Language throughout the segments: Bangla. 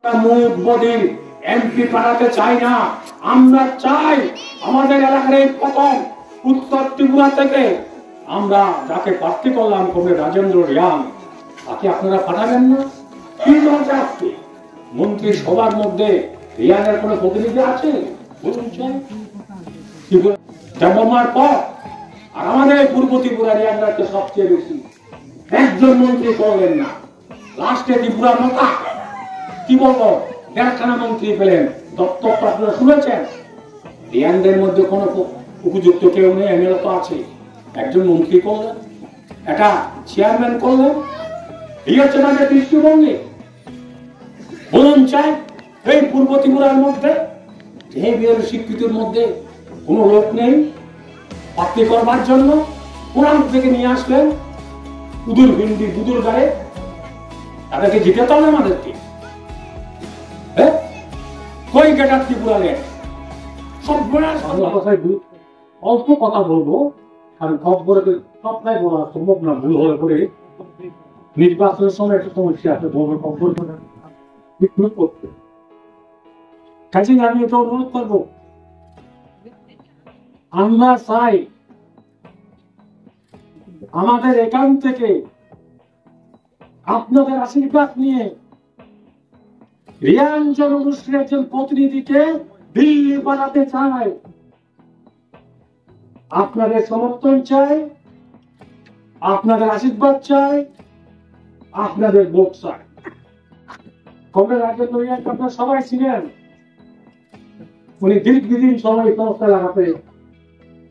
মুখ বদির এমপি বানাতে চাই না। আমরা চাই আমাদের এলাকার এই প্রথম উত্তর ত্রিপুরা থেকে আমরা যাকে প্রার্থী করলাম কমরেড রাজেন্দ্র রিয়াং, তাকে আপনারা পাঠাবেন না? কি দরকার আজকে মন্ত্রী সভার মধ্যে রিয়াংয়ের কোনো প্রতিনিধি আছে? বলুন চাই দেবমার পর আর আমাদের পূর্ব ত্রিপুরা রিয়াংরাকে সবচেয়ে বেশি একজন মন্ত্রী করলেন না। লাস্টে ত্রিপুরা মাতা কি বলবো 1.5খানা মন্ত্রী পেলেন। দপ্তর আপনারা শুনেছেন? রিয়াংদের মধ্যে কোনো উপযুক্ত কেউ নেই, এমএলএ তো আছে। একজন মন্ত্রী করলেন, একটা চেয়ারম্যান করলেন, এই হচ্ছে তাদের দৃষ্টিভঙ্গি। বলুন চাই এই পূর্ব ত্রিপুরার মধ্যে স্বীকৃতির মধ্যে কোন লোক নেই প্রার্থী করবার জন্য? কোরআন থেকে নিয়ে আসলেন উদুর ভিন্ডি দুদুর গায়ে, তাদেরকে জিতে হবে আমাদেরকে। কই গেটার ত্রিপুরা নেই। অল্প কথা বলবো, কারণ সবটাই বলা সম্ভব না, ভুল হলে পরে নির্বাচনের সময় একটা সমস্যা আছে করতে। কাজে আমি এটা অনুরোধ করবো, আমরা চাই আমাদের এখান থেকে আপনাদের আশীর্বাদ নিয়ে রিয়াং জনগোষ্ঠীর একজন প্রতিনিধিকে দিল্লি বানাতে চাই। আপনাদের সমর্থন চাই, আপনাদের আশীর্বাদ চাই, আপনাদের ভোট চাই। কমরেড রাজেন্দ্র রিয়াং আপনারা সবাই ছিলেন, উনি দীর্ঘদিন সবাই সংস্থা লাগাতে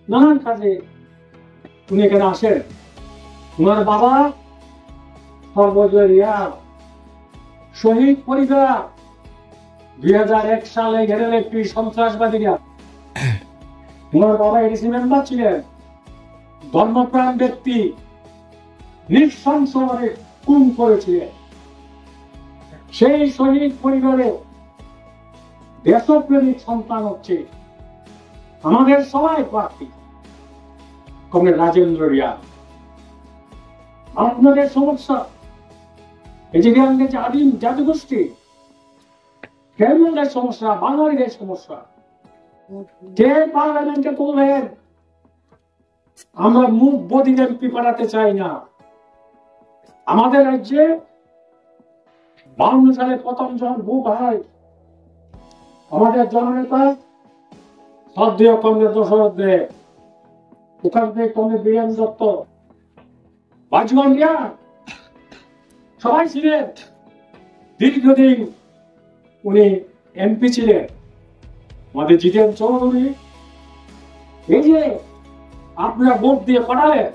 নানান কাজে উনি এখানে আসেন। ওনার বাবা সর্বজয় রিয়াং শহীদ পরিবার 2001 সালে ঘেরেন একটি সন্ত্রাসবাদীরা। ওনার বাবা এডিসি মেম্বার ছিলেন, ধর্মপ্রাণ ব্যক্তি, নৃশংসভাবে খুন করেছিলেন। সেই শহীদ পরিবারে দেশপ্রেমিক সন্তান হচ্ছে আমাদের সবাই প্রার্থী কমরেড রাজেন্দ্র রিয়াং। আপনাদের সমস্যা এই যে রিয়াংদের যে আদিম জাতিগোষ্ঠী, কেরলের সমস্যা, বাঙালিদের সমস্যা, কে পার্লামেন্টে তুলবেন? আমরা মুখ বধির এমপি পাঠাতে চাই না। আমাদের রাজ্যে 52 সালে প্রথম জন ভোট হয়, আমাদের জননেতা শ্রদ্ধেয় কমরেড দশরথ দে, ওখান থেকে কমরেড বীরেন দত্ত, বাজগন রিয়াং সবাই ছিলেন। দীর্ঘদিন উনি এমপি ছিলেন। আমাদের জিতেন চৌধুরী, এই যে আপনারা ভোট দিয়ে পাঠালেন,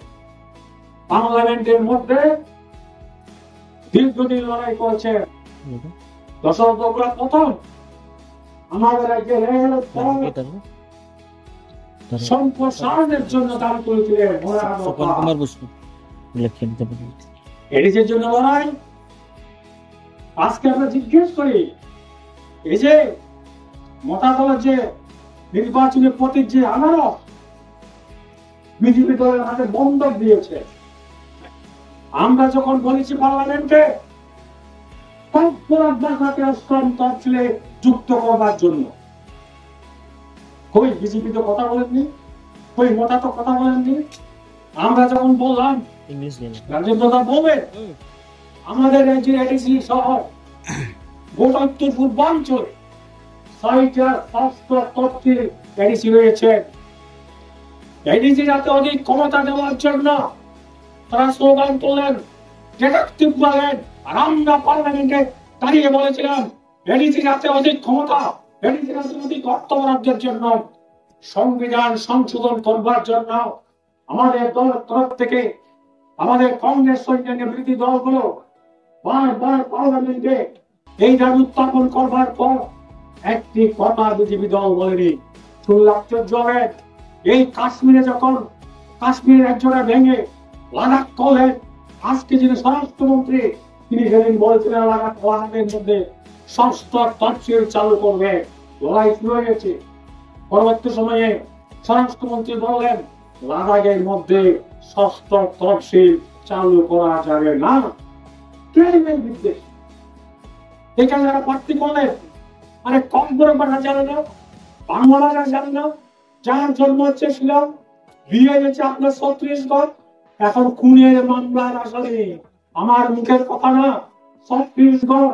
পার্লামেন্টের মধ্যে দীর্ঘদিন লড়াই করেছেন। দশরথ বাবুরা প্রথম আমাদের রাজ্যে সম্প্রসারণের জন্য দান করেছিলেন। এডিসির জন্য লড়াই। আজকে আমরা জিজ্ঞেস করি, এই যে মতাদলের যে নির্বাচনের প্রতীক যে আনারস বিজেপি দলের হাতে বন্ধক দিয়েছে, আমরা যখন বলেছি পার্লামেন্টে অষ্টম তফসিলে যুক্ত করবার জন্য, কই বিজেপি তো কথা বলেননি, কই মোটা তো কথা বলেননি। আমরা যখন বললাম রাজেন্দ্রদা বলবে আমাদের রাজ্যের এডিসি শহর গোটা উত্তর পূর্বাঞ্চলে 6টা স্বাস্থ্য তফসিল এডিসি রয়েছে, এডিসি যাতে অধিক ক্ষমতা দেওয়ার জন্য তারা স্লোগান তোলেন আর আমরা পার্লামেন্টে দাঁড়িয়ে বলেছিলাম এডিসি যাতে অধিক ক্ষমতা, এডিসি যাতে অধিক অর্থ বরাদ্দের জন্য, সংবিধান সংশোধন করবার জন্য আমাদের দলের তরফ থেকে আমাদের কংগ্রেস অন্যান্য বিরোধী দলগুলো বারবার পার্লামেন্টে এই দাবি উত্থাপন করবার পর একটি কথা বিজেপি দল বলেনি। এই কাশ্মীরে যখন কাশ্মীরের একজোড়া ভেঙে লাদাখ করলেন, আজকে যিনি স্বরাষ্ট্রমন্ত্রী তিনি সেদিন বলেছিলেন লাদাখের মধ্যে ষষ্ঠ তফসিল চালু করবে। লড়াই শুরু হয়ে গেছে। পরবর্তী সময়ে স্বরাষ্ট্রমন্ত্রী বললেন লাদাখের মধ্যে ষষ্ঠ তফসিল চালু করা যাবে না। এখানে যারা প্রার্থী করলেন, মানে কম করে বাংলা জানে না, বাংলা ভাষা জানে না, যার জন্ম হচ্ছে শিলং, বিয়ে হয়েছে আপনার ছত্রিশগড়, এখন খুনের মামলার আসামি, আমার মুখের কথা না, ছত্রিশগড়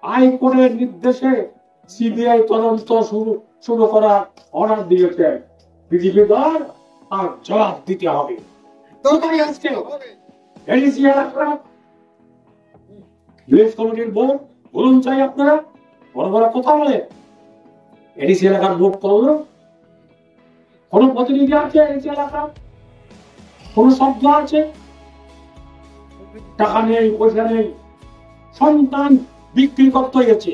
হাইকোর্টের নির্দেশে সিবিআই তদন্ত শুরু করার অর্ডার দিয়েছে। বিজেপি দল আর জবাব দিতে হবে। আজকে এডিসি এলাকা ভিলেজ কমিটির ভোট বলুন চাই আপনারা বড় বড় কথা বলে, এডিসি এলাকার ভোট করলো, কোন প্রতিনিধি আছে এডিসি এলাকা, কোন শব্দ আছে? টাকা নেই, পয়সা নেই, সন্তান বিক্রি করতে হয়েছে,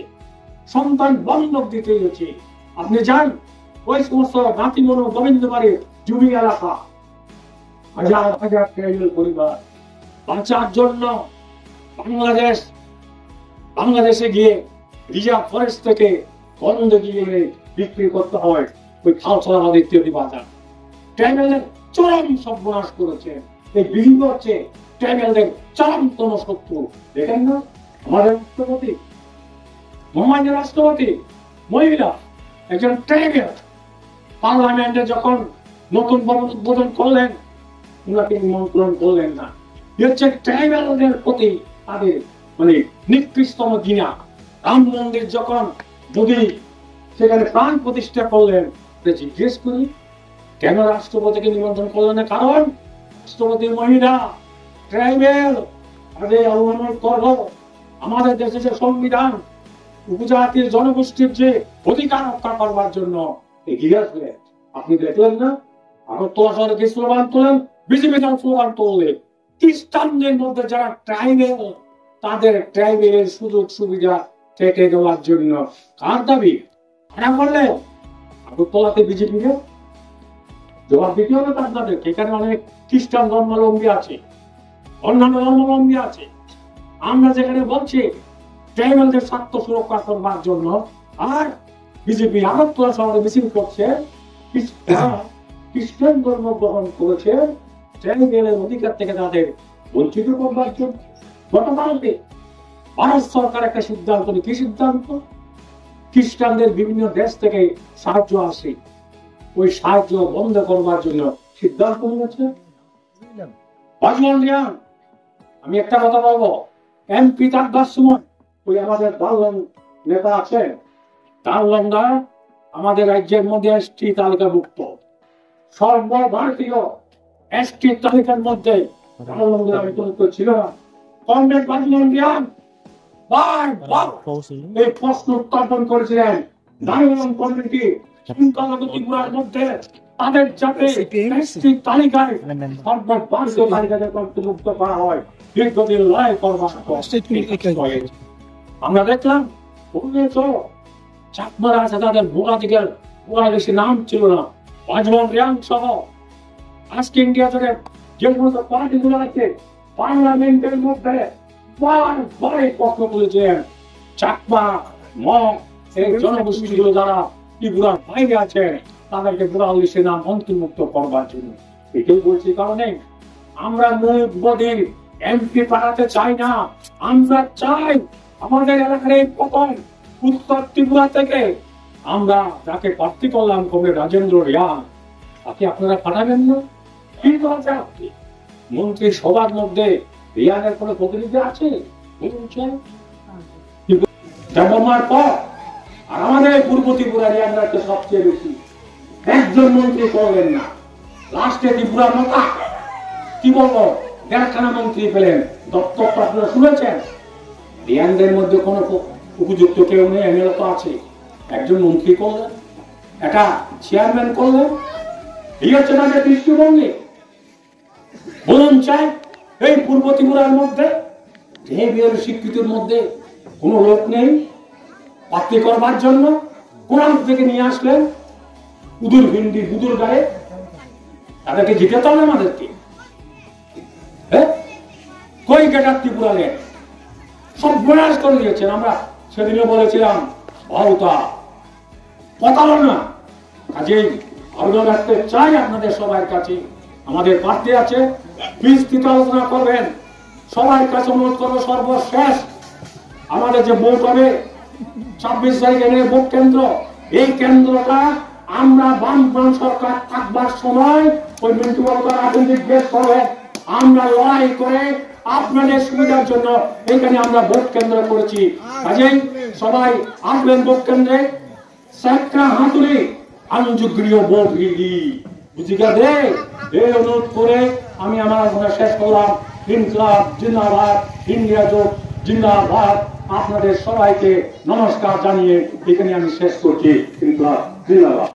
সন্তান বন্ধক দিতে হয়েছে। আপনি যান ওই সমস্ত নাতিমন গোবিন্দবাড়ি জমি এলাকা, হাজার হাজার ট্রাইবেল পরিবার বাঁচার জন্য বাংলাদেশে গিয়ে রিজার্ভ ফরেস্ট থেকে বন্ধ গিয়ে বিক্রি করতে হয় ওই খালছড়া নদীর তৈরি বাজার। ট্রাইবেলদের চরম সর্বনাশ করেছে, এই বিলীন হচ্ছে ট্রাইবেলদের চরমতম শত্রু। দেখেন না আমাদের রাষ্ট্রপতি, মোহাম্মদ রাষ্ট্রপতি মহিলা একজন ট্রাইবেল, পার্লামেন্টে যখন নতুন ভবন উদ্বোধন করলেন উনাকে নিমন্ত্রণ করলেন না। হচ্ছে ট্রাইবেলদের প্রতি তাদের মানে নিকৃষ্টতম ঘৃণা। রাম মন্দির যখন মোদী সেখানে প্রাণ প্রতিষ্ঠা করলেন, জিজ্ঞেস করি কেন রাষ্ট্রপতিকে নিমন্ত্রণ করলেন না? কারণ রাষ্ট্রপতি মহিলা ট্রাইবেল, আগে অবমাননা করবো। আমাদের দেশে যে সংবিধান উপজাতির জনগোষ্ঠীর যে অধিকার রক্ষা করবার জন্য এগিয়ে আসলেন, আপনি দেখলেন না? আগরতলা শহরে কি স্লোগান তোলেন? বিজেপি দল স্লোগান তুললে খ্রিস্টানদের মধ্যে যারা ট্রাইবেল তাদের ট্রাইবেলের সুযোগ সুবিধা থেকে দেওয়ার জন্য কার দাবি? কারা বললে আগরতলাতে বিজেপিকে জবাব দিতে হবে তাদের। এখানে অনেক খ্রিস্টান ধর্মাবলম্বী আছে, অন্যান্য ধর্মাবলম্বী আছে। আমরা যেখানে বলছি ট্রাইবেলদের স্বার্থ সুরক্ষা করবার জন্য, আর বিজেপি আগরতলা শহরে মিছিল করছে খ্রিস্টান ধর্ম গ্রহণ করেছে ট্রাইবেলের অধিকার থেকে তাদের বঞ্চিত করবার জন্য। গতকালকে ভারত সরকার একটা সিদ্ধান্ত, কি সিদ্ধান্ত? খ্রিস্টানদের বিভিন্ন দেশ থেকে সাহায্য আসে, ওই সাহায্য বন্ধ করবার জন্য সিদ্ধান্ত নিয়েছে। আমি একটা কথা বলবো, এমপি থাকবার সময় ওই আমাদের দাল্লং নেতা আছেন, দাল্লংরা আমাদের রাজ্যের মধ্যে এসটি তালিকাভুক্ত, সর্বভারতীয় এসটি তালিকার মধ্যে দাল্লংরা ছিল না। কংগ্রেস বাজমন্ডিয়ান এই প্রশ্ন উত্থাপন করেছিলেন, দাল্লং কমিটি সংখ্যালঘু ত্রিপুরার মধ্যে তাদের যাতে এসটি তালিকায় সর্বভারতীয় তালিকাতে অন্তর্ভুক্ত করা হয়, দীর্ঘদিন লড়াই করবার আমরা দেখলাম চাকমারা আছে, তাদের ভোটাধিকার বেশি নাম ছিল না, বাজমন রিয়াং সহ আজকে ইন্ডিয়া জুড়ে যে সমস্ত পার্টিগুলো আছে পার্লামেন্টের মধ্যে বারবার প্রশ্ন তুলেছেন চাকমা মগ এই জনগোষ্ঠীগুলো যারা ত্রিপুরার বাইরে আছে তাদেরকে বুড়ালিশে নাম অন্তর্ভুক্ত করবার জন্য। এটাই বলছি কারণে আমরা মোদীর এমপি পাঠাতে চাই না, আমরা চাই আমাদের এলাকার এই প্রথম উত্তর ত্রিপুরা থেকে আমরা যাকে প্রার্থী করলাম কবে রাজেন্দ্র রিয়াং, তাকে আপনারা পাঠাবেন না? কি বলছে আপনি? মন্ত্রী সবার মধ্যে রিয়াংয়ের কোন প্রতিনিধি আছে? দেবমার পর আর আমাদের পূর্ব ত্রিপুরা রিয়াংরা সবচেয়ে বেশি, একজন মন্ত্রী করলেন না। লাস্টে ত্রিপুরা মাতা কি বলবো, দেড়খানা মন্ত্রী পেলেন। দপ্তর আপনারা শুনেছেন, রিয়াংদের মধ্যে কোন উপযুক্ত কেউ নেই, এমএলএ তো আছে, একজন মন্ত্রী করলেন, একটা চেয়ারম্যান করলেন। এই হচ্ছে তাদের দৃষ্টিভঙ্গি। বলুন চাই এই পূর্ব ত্রিপুরার মধ্যে স্বীকৃতির মধ্যে কোন লোক নেই প্রার্থী করবার জন্য? কোন থেকে নিয়ে আসলেন উদুর ভিন্ডি বুদুর গায়ে, তাদেরকে জিতাতে হবে আমাদেরকে। কই গেটার ত্রিপুরা নেই, সব বিনাশ করে দিয়েছেন। আমরা সেদিনও বলেছিলাম ভারতা প্রতারণা। কাজেই আবেদন রাখতে চাই আপনাদের সবার কাছে, আমাদের প্রার্থী আছে, বিস্তৃত আলোচনা করবেন। সবার কাছে অনুরোধ করবো, সর্বশেষ আমাদের যে ভোট হবে 26 তারিখে ভোট কেন্দ্র, এই কেন্দ্রটা আমরা বামফ্রন্ট সরকার থাকবার সময় ওই মিউনিসিপাল রাজনৈতিক দেশ করে আমরা লড়াই করে আপনাদের সুবিধার জন্য এখানে আমরা ভোট কেন্দ্র করেছি। কাজেই সবাই আসবেন ভোট কেন্দ্রে, সেক্টর হাতুড়ি আঞ্জুগ্রীয় ভোট দিদি বুঝিকা দে এই অনুরোধ করে আমি আমার আলোচনা শেষ করলাম। ইনকলাব জিন্দাবাদ, ইন্ডিয়া জোট জিন্দাবাদ। আপনাদের সবাইকে নমস্কার জানিয়ে এখানে আমি শেষ করছি। ইনকলাব জিন্দাবাদ।